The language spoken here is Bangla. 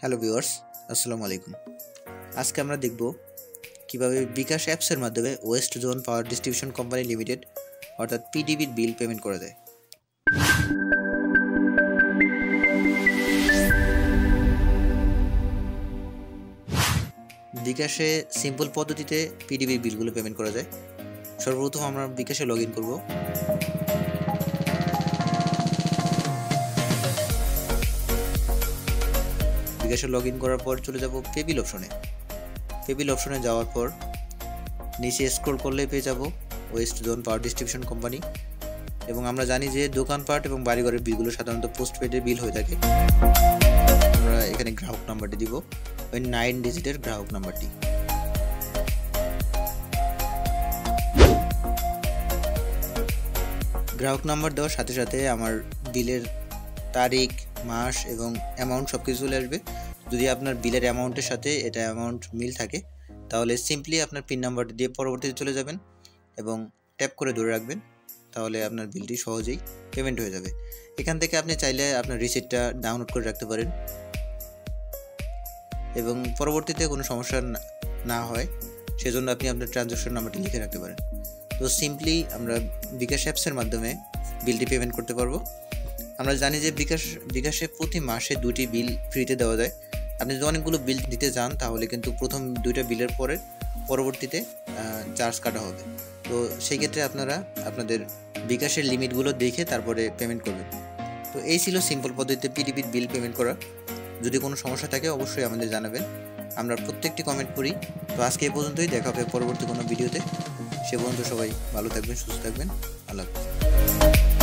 হ্যালো ভিউয়ার্স, আসসালামু আলাইকুম। আজকে আমরা দেখব কিভাবে বিকাশ অ্যাপসের মাধ্যমে West zone power distribution company limited অর্থাৎ পিডিবির বিল পেমেন্ট করা যায়। বিকাশে সিম্পল পদ্ধতিতে পিডিবির বিলগুলো পেমেন্ট করা যায়। সর্বপ্রথম আমরা বিকাশে লগ ইন করব। বিকাশে লগ ইন করার পর চলে যাব পেবিল অপশনে। পেবিল অপশনে যাওয়ার পর নিচে স্ক্রল করলে পেয়ে যাব West zone power distribution company. এবং আমরা জানি যে দোকানপাট এবং বাড়িঘরের বিলগুলো সাধারণত পোস্টপেডের বিল হয়ে থাকে। আমরা এখানে গ্রাহক নাম্বারটি দিব, ওই 9 ডিজিটের গ্রাহক নাম্বারটি। গ্রাহক নাম্বার দেওয়ার সাথে সাথে আমার বিলের তারিখ, মাস এবং অ্যামাউন্ট সব কিছু চলে আসবে। যদি আপনার বিলের অ্যামাউন্টের সাথে এটা অ্যামাউন্ট মিল থাকে তাহলে সিম্পলি আপনার পিন নাম্বারটি দিয়ে পরবর্তীতে চলে যাবেন এবং ট্যাপ করে ধরে রাখবেন, তাহলে আপনার বিলটি সহজেই পেমেন্ট হয়ে যাবে। এখান থেকে আপনি চাইলে আপনার রিসিপ্টটা ডাউনলোড করে রাখতে পারেন এবং পরবর্তীতে কোনো সমস্যা না হয় সেজন্য আপনি আপনার ট্রানজ্যাকশন নাম্বারটি লিখে রাখতে পারেন। তো সিম্পলি আমরা বিকাশ অ্যাপসের মাধ্যমে বিলটি পেমেন্ট করতে পারবো। আমরা জানি যে বিকাশে প্রতি মাসে 2টি বিল ফ্রিতে দেওয়া যায়। আপনি যদি অনেকগুলো বিল দিতে চান তাহলে কিন্তু প্রথম 2টা বিলের পরবর্তীতে চার্জ কাটা হবে। তো সেই ক্ষেত্রে আপনারা আপনাদের বিকাশের লিমিটগুলো দেখে তারপরে পেমেন্ট করবেন। তো এই ছিল সিম্পল পদ্ধতিতে পিডিবির বিল পেমেন্ট করা। যদি কোনো সমস্যা থাকে অবশ্যই আমাদের জানাবেন, আমরা প্রত্যেকটি কমেন্ট করি। তো আজকে এই পর্যন্তই, দেখা হবে পরবর্তী কোনো ভিডিওতে। সে পর্যন্ত সবাই ভালো থাকবেন, সুস্থ থাকবেন। আল্লাহ হাফেজ।